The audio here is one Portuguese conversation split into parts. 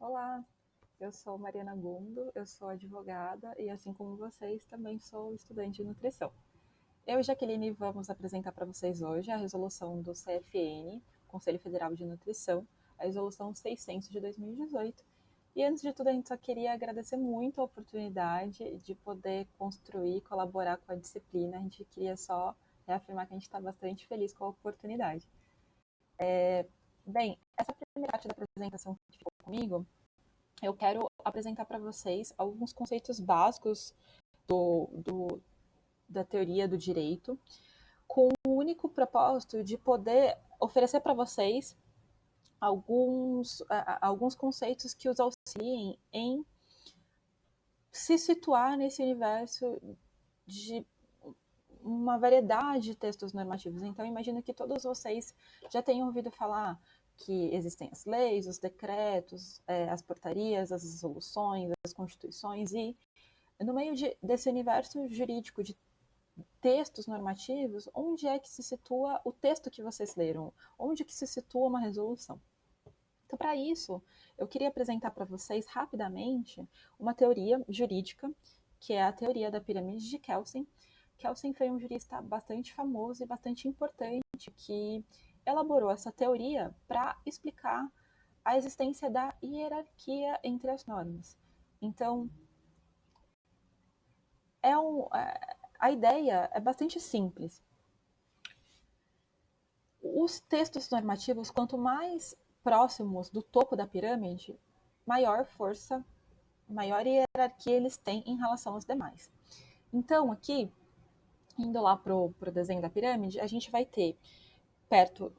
Olá, eu sou Mariana Gundo, eu sou advogada e, assim como vocês, também sou estudante de nutrição. Eu e Jaqueline vamos apresentar para vocês hoje a resolução do CFN, Conselho Federal de Nutrição, a resolução 600 de 2018. E antes de tudo, a gente só queria agradecer muito a oportunidade de poder construir, colaborar com a disciplina. A gente queria só reafirmar que a gente está bastante feliz com a oportunidade. Bem, essa primeira parte da apresentação que ficou comigo, eu quero apresentar para vocês alguns conceitos básicos da teoria do direito, com o único propósito de poder oferecer para vocês alguns conceitos que os auxiliem em se situar nesse universo de uma variedade de textos normativos. Então, imagino que todos vocês já tenham ouvido falar que existem as leis, os decretos, as portarias, as resoluções, as constituições, e no meio desse universo jurídico de textos normativos, onde é que se situa o texto que vocês leram? Onde que se situa uma resolução? Então, para isso, eu queria apresentar para vocês rapidamente uma teoria jurídica, que é a teoria da pirâmide de Kelsen. Kelsen foi um jurista bastante famoso e bastante importante que elaborou essa teoria para explicar a existência da hierarquia entre as normas. Então, a ideia é bastante simples. Os textos normativos, quanto mais próximos do topo da pirâmide, maior força, maior hierarquia eles têm em relação aos demais. Então, aqui, indo lá para o desenho da pirâmide, a gente vai ter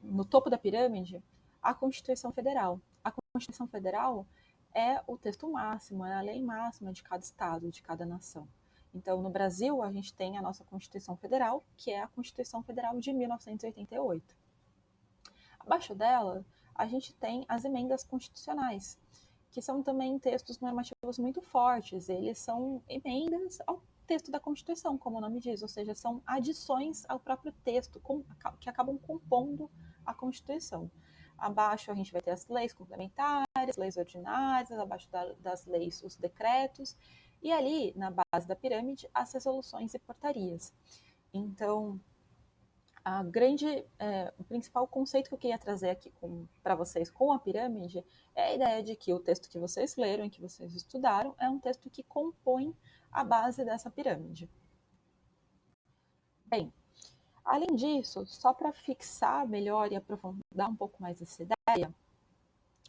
no topo da pirâmide, a Constituição Federal. A Constituição Federal é o texto máximo, é a lei máxima de cada estado, de cada nação. Então, no Brasil, a gente tem a nossa Constituição Federal, que é a Constituição Federal de 1988. Abaixo dela, a gente tem as emendas constitucionais, que são também textos normativos muito fortes. Eles são emendas ao texto da Constituição, como o nome diz, ou seja, são adições ao próprio texto que acabam compondo a Constituição. Abaixo a gente vai ter as leis complementares, leis ordinárias, abaixo das leis os decretos, e ali, na base da pirâmide, as resoluções e portarias. Então, o principal conceito que eu queria trazer aqui para vocês com a pirâmide é a ideia de que o texto que vocês leram e que vocês estudaram é um texto que compõe a base dessa pirâmide. Bem, além disso, só para fixar melhor e aprofundar um pouco mais essa ideia,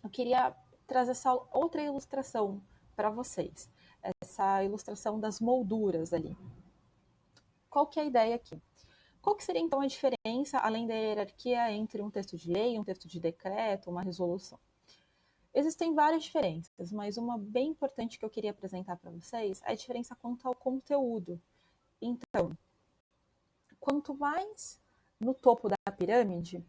eu queria trazer essa outra ilustração para vocês, essa ilustração das molduras ali. Qual que é a ideia aqui? Qual que seria, então, a diferença, além da hierarquia, entre um texto de lei, um texto de decreto, uma resolução? Existem várias diferenças, mas uma bem importante que eu queria apresentar para vocês é a diferença quanto ao conteúdo. Então, quanto mais no topo da pirâmide,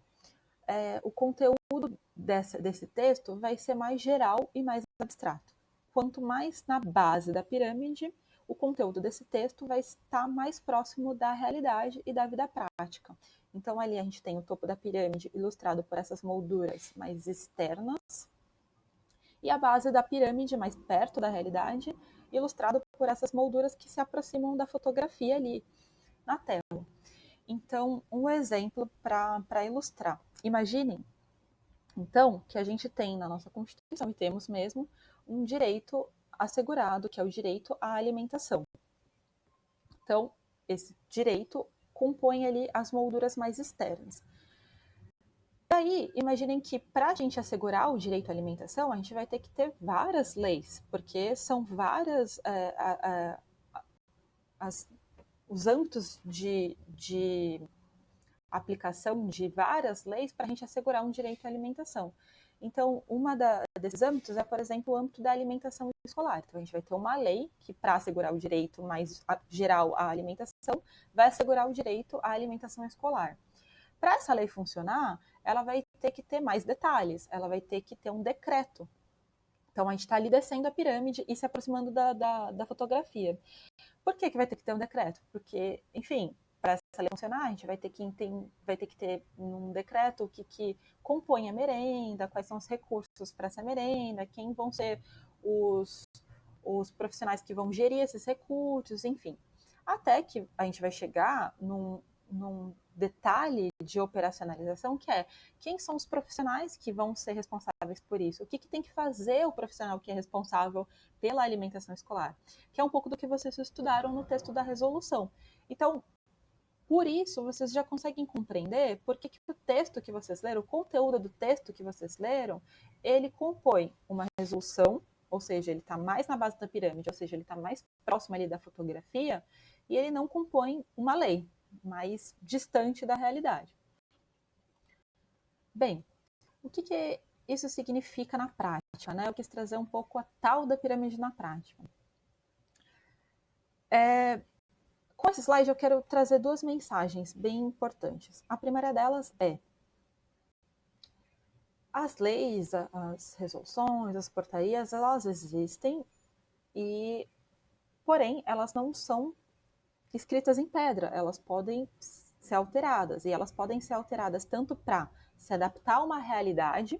o conteúdo desse texto vai ser mais geral e mais abstrato. Quanto mais na base da pirâmide, o conteúdo desse texto vai estar mais próximo da realidade e da vida prática. Então, ali a gente tem o topo da pirâmide ilustrado por essas molduras mais externas, e a base da pirâmide, mais perto da realidade, ilustrado por essas molduras que se aproximam da fotografia ali na tela. Então, um exemplo para ilustrar. Imaginem, então, que a gente tem na nossa Constituição, e temos mesmo, um direito assegurado, que é o direito à alimentação. Então, esse direito compõe ali as molduras mais externas. E aí, imaginem que para a gente assegurar o direito à alimentação, a gente vai ter que ter várias leis, porque são várias os âmbitos de aplicação de várias leis para a gente assegurar um direito à alimentação. Então, desses âmbitos é, por exemplo, o âmbito da alimentação escolar. Então, a gente vai ter uma lei que, para assegurar o direito mais geral à alimentação, vai assegurar o direito à alimentação escolar. Para essa lei funcionar, ela vai ter que ter mais detalhes, ela vai ter que ter um decreto. Então, a gente está ali descendo a pirâmide e se aproximando da fotografia. Por que vai ter que ter um decreto? Porque, enfim, para essa lei funcionar, a gente vai ter que ter num decreto o que compõe a merenda, quais são os recursos para essa merenda, quem vão ser os profissionais que vão gerir esses recursos, enfim. Até que a gente vai chegar num detalhe de operacionalização, que é quem são os profissionais que vão ser responsáveis por isso, o que tem que fazer o profissional que é responsável pela alimentação escolar, que é um pouco do que vocês estudaram no texto da resolução. Então, por isso, vocês já conseguem compreender por que o texto que vocês leram, o conteúdo do texto que vocês leram, ele compõe uma resolução, ou seja, ele está mais na base da pirâmide, ou seja, ele está mais próximo ali da fotografia, e ele não compõe uma lei, mais distante da realidade. Bem, o que isso significa na prática, né? Eu quis trazer um pouco a tal da pirâmide na prática. Com esse slide, eu quero trazer duas mensagens bem importantes. A primeira delas é: as leis, as resoluções, as portarias, elas existem, porém, elas não são escritas em pedra, elas podem ser alteradas, e elas podem ser alteradas tanto para se adaptar a uma realidade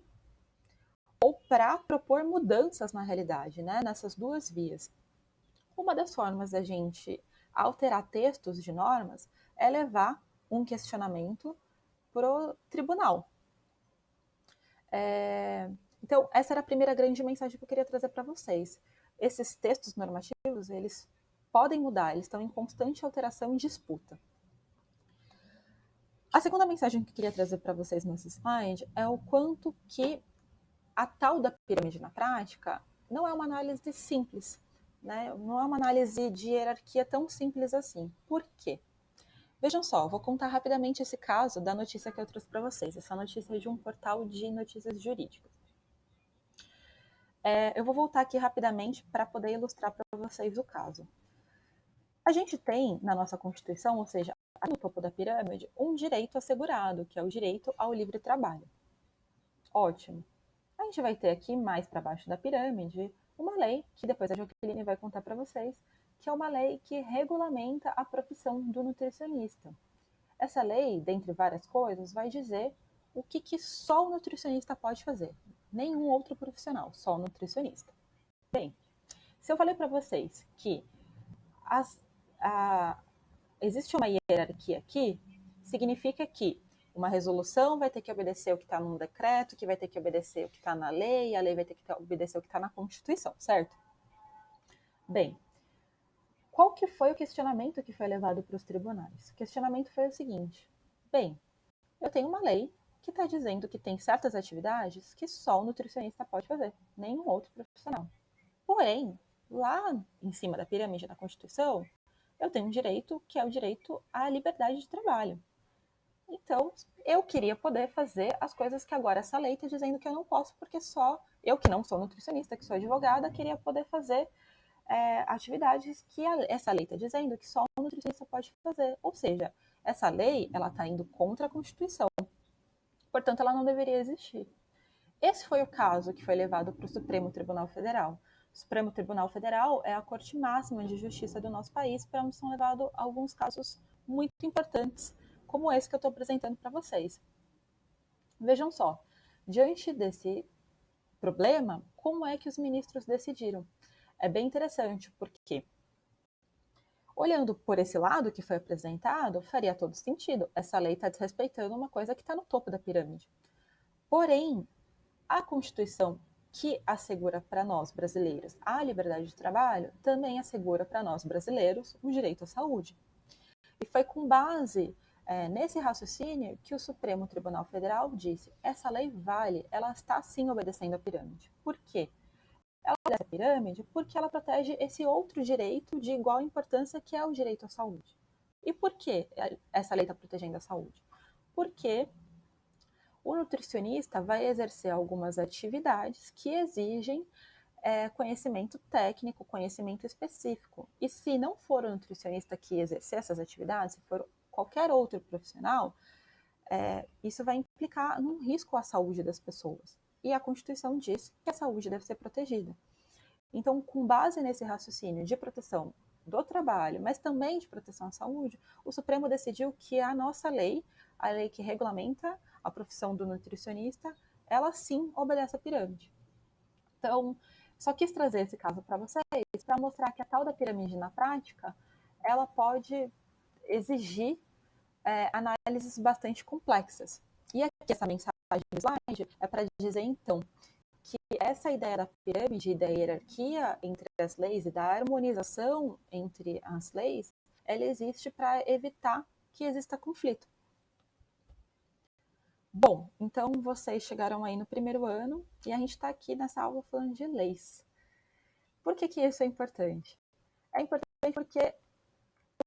ou para propor mudanças na realidade, né? Nessas duas vias. Uma das formas da gente alterar textos de normas é levar um questionamento para o tribunal. Então, essa era a primeira grande mensagem que eu queria trazer para vocês. Esses textos normativos, eles podem mudar, eles estão em constante alteração e disputa. A segunda mensagem que eu queria trazer para vocês nesse slide é o quanto que a tal da pirâmide na prática não é uma análise simples, né? Não é uma análise de hierarquia tão simples assim. Por quê? Vejam só, vou contar rapidamente esse caso da notícia que eu trouxe para vocês. Essa notícia é de um portal de notícias jurídicas. Eu vou voltar aqui rapidamente para poder ilustrar para vocês o caso. A gente tem na nossa Constituição, ou seja, no topo da pirâmide, um direito assegurado, que é o direito ao livre trabalho. Ótimo. A gente vai ter aqui, mais para baixo da pirâmide, uma lei, que depois a Jaqueline vai contar para vocês, que é uma lei que regulamenta a profissão do nutricionista. Essa lei, dentre várias coisas, vai dizer o que só o nutricionista pode fazer. Nenhum outro profissional, só o nutricionista. Bem, se eu falei para vocês que existe uma hierarquia aqui, significa que uma resolução vai ter que obedecer o que está num decreto, que vai ter que obedecer o que está na lei, a lei vai ter que obedecer o que está na Constituição, certo? Bem, qual que foi o questionamento que foi levado para os tribunais? O questionamento foi o seguinte: bem, eu tenho uma lei que está dizendo que tem certas atividades que só o nutricionista pode fazer, nenhum outro profissional. Porém, lá em cima da pirâmide da Constituição, eu tenho um direito que é o direito à liberdade de trabalho. Então, eu queria poder fazer as coisas que agora essa lei está dizendo que eu não posso, porque só eu, que não sou nutricionista, que sou advogada, queria poder fazer atividades que essa lei está dizendo que só o nutricionista pode fazer. Ou seja, essa lei ela está indo contra a Constituição. Portanto, ela não deveria existir. Esse foi o caso que foi levado para o Supremo Tribunal Federal. O Supremo Tribunal Federal é a corte máxima de justiça do nosso país, para onde são levados alguns casos muito importantes, como esse que eu estou apresentando para vocês. Vejam só, diante desse problema, como é que os ministros decidiram? É bem interessante, porque olhando por esse lado que foi apresentado, faria todo sentido. Essa lei está desrespeitando uma coisa que está no topo da pirâmide. Porém, a Constituição, que assegura para nós brasileiros a liberdade de trabalho, também assegura para nós brasileiros o direito à saúde. E foi com base nesse raciocínio que o Supremo Tribunal Federal disse: essa lei vale, ela está sim obedecendo a pirâmide. Por quê? Ela obedece a pirâmide porque ela protege esse outro direito de igual importância, que é o direito à saúde. E por que essa lei está protegendo a saúde? Porque o nutricionista vai exercer algumas atividades que exigem conhecimento técnico, conhecimento específico. E se não for o nutricionista que exercer essas atividades, se for qualquer outro profissional, isso vai implicar num risco à saúde das pessoas. E a Constituição diz que a saúde deve ser protegida. Então, com base nesse raciocínio de proteção do trabalho, mas também de proteção à saúde, o Supremo decidiu que a nossa lei, a lei que regulamenta a profissão do nutricionista, ela sim obedece à pirâmide. Então, só quis trazer esse caso para vocês, para mostrar que a tal da pirâmide na prática, ela pode exigir análises bastante complexas. E aqui essa mensagem do slide é para dizer, então, que essa ideia da pirâmide, da hierarquia entre as leis e da harmonização entre as leis, ela existe para evitar que exista conflito. Bom, então vocês chegaram aí no primeiro ano e a gente está aqui nessa aula falando de leis. Por que isso é importante? É importante porque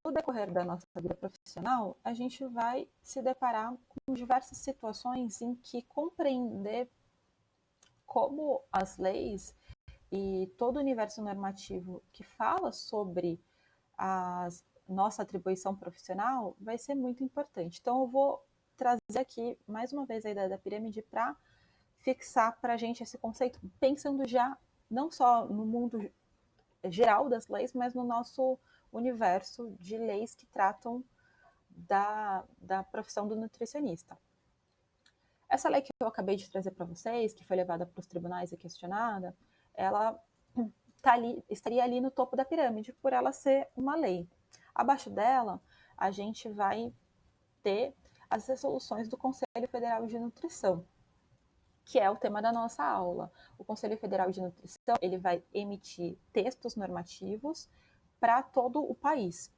no decorrer da nossa vida profissional, a gente vai se deparar com diversas situações em que compreender como as leis e todo o universo normativo que fala sobre a nossa atribuição profissional vai ser muito importante. Então, eu vou trazer aqui, mais uma vez, a ideia da pirâmide para fixar para a gente esse conceito, pensando já não só no mundo geral das leis, mas no nosso universo de leis que tratam da profissão do nutricionista. Essa lei que eu acabei de trazer para vocês, que foi levada para os tribunais e questionada, ela estaria ali no topo da pirâmide, por ela ser uma lei. Abaixo dela, a gente vai ter as resoluções do Conselho Federal de Nutrição, que é o tema da nossa aula. O Conselho Federal de Nutrição, ele vai emitir textos normativos para todo o país.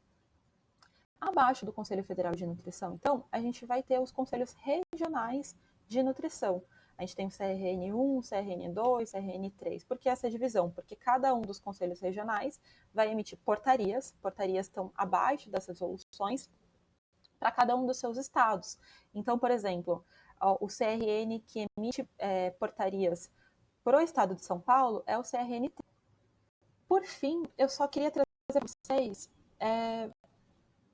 Abaixo do Conselho Federal de Nutrição, então, a gente vai ter os conselhos regionais de nutrição. A gente tem o CRN1, CRN2, CRN3. Por que essa divisão? Porque cada um dos conselhos regionais vai emitir portarias estão abaixo das resoluções, para cada um dos seus estados. Então, por exemplo, o CRN que emite portarias para o estado de São Paulo é o CRN3. Por fim, eu só queria trazer para vocês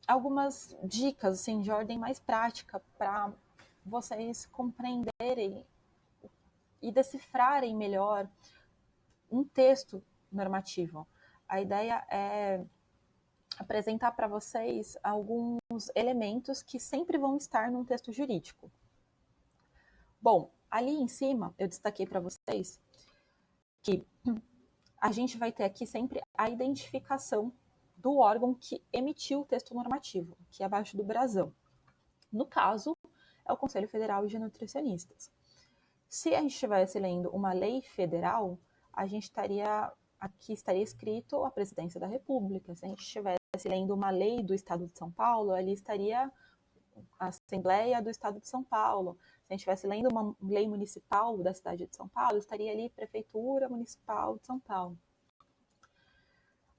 algumas dicas assim, de ordem mais prática para vocês compreenderem e decifrarem melhor um texto normativo. A ideia é apresentar para vocês alguns elementos que sempre vão estar num texto jurídico. Bom, ali em cima eu destaquei para vocês que a gente vai ter aqui sempre a identificação do órgão que emitiu o texto normativo, que é abaixo do brasão. No caso, é o Conselho Federal de Nutricionistas. Se a gente estivesse lendo uma lei federal, a gente estaria escrito a Presidência da República. Se a gente estivesse lendo uma lei do Estado de São Paulo, ali estaria a Assembleia do Estado de São Paulo. Se a gente estivesse lendo uma lei municipal da cidade de São Paulo, estaria ali Prefeitura Municipal de São Paulo.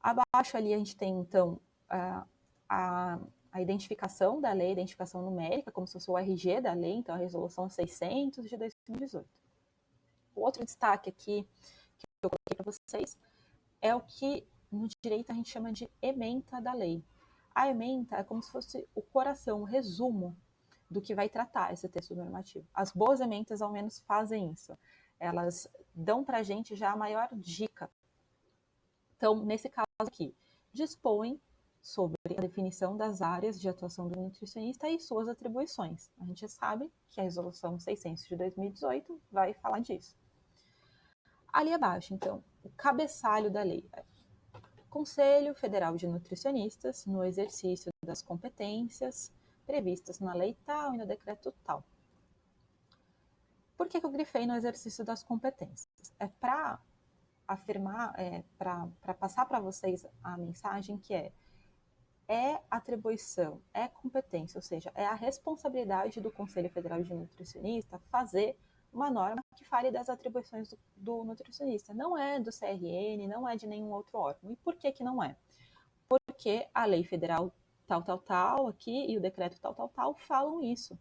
Abaixo ali a gente tem, então, a identificação da lei, a identificação numérica, como se fosse o RG da lei, então a Resolução 600 de 2018. O outro destaque aqui que eu coloquei para vocês é o que no direito a gente chama de ementa da lei. A ementa é como se fosse o coração, o resumo do que vai tratar esse texto normativo. As boas ementas, ao menos, fazem isso. Elas dão para a gente já a maior dica. Então, nesse caso aqui, dispõe sobre a definição das áreas de atuação do nutricionista e suas atribuições. A gente sabe que a Resolução 600 de 2018 vai falar disso. Ali abaixo, então, o cabeçalho da lei. Conselho Federal de Nutricionistas, no exercício das competências previstas na lei tal e no decreto tal. Por que eu grifei no exercício das competências? É para afirmar, para passar para vocês a mensagem que é atribuição, é competência, ou seja, é a responsabilidade do Conselho Federal de Nutricionista fazer uma norma que fale das atribuições do nutricionista. Não é do CRN, não é de nenhum outro órgão. E por que não é? Porque a lei federal tal, aqui, e o decreto tal, falam isso.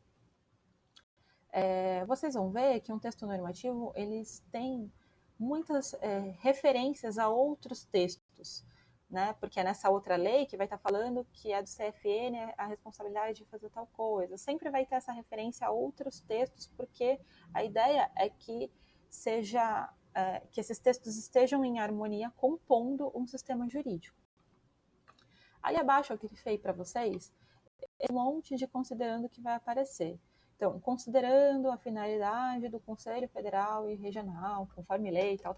Vocês vão ver que um texto normativo, eles têm muitas referências a outros textos, né? Porque é nessa outra lei que vai estar falando que a do CFN é a responsabilidade de fazer tal coisa. Sempre vai ter essa referência a outros textos, porque a ideia é que que esses textos estejam em harmonia, compondo um sistema jurídico. Ali abaixo eu grifei para vocês esse monte de considerando que vai aparecer. Então, considerando a finalidade do Conselho Federal e Regional, conforme lei, tal,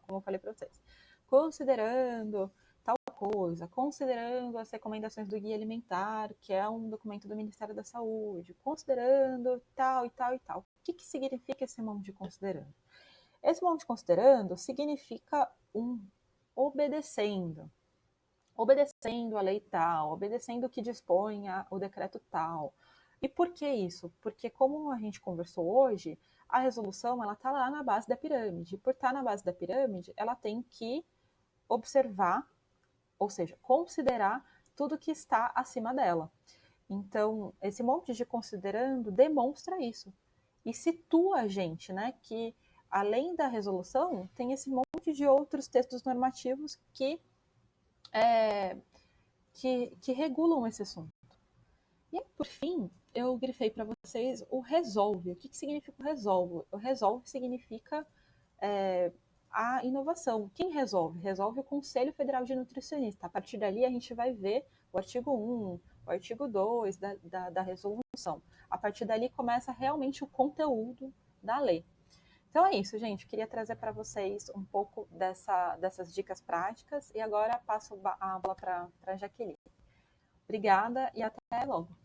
como eu falei para vocês. Considerando tal coisa, considerando as recomendações do Guia Alimentar, que é um documento do Ministério da Saúde, considerando tal e tal e tal. O que significa esse monte de considerando? Esse monte de considerando significa obedecendo. Obedecendo a lei tal, obedecendo o que dispõe o decreto tal. E por que isso? Porque, como a gente conversou hoje, a resolução ela está lá na base da pirâmide. Por estar na base da pirâmide, ela tem que observar, ou seja, considerar tudo que está acima dela. Então, esse monte de considerando demonstra isso. E situa a gente, né, que além da resolução, tem esse monte de outros textos normativos que regulam esse assunto. E aí, por fim, eu grifei para vocês o resolve. O que significa o resolve? O resolve significa a inovação. Quem resolve? Resolve o Conselho Federal de Nutricionista. A partir dali, a gente vai ver o artigo 1, o artigo 2 da resolução. A partir dali, começa realmente o conteúdo da lei. Então é isso, gente. Eu queria trazer para vocês um pouco dessas dicas práticas e agora passo a bola para a Jaqueline. Obrigada e até logo.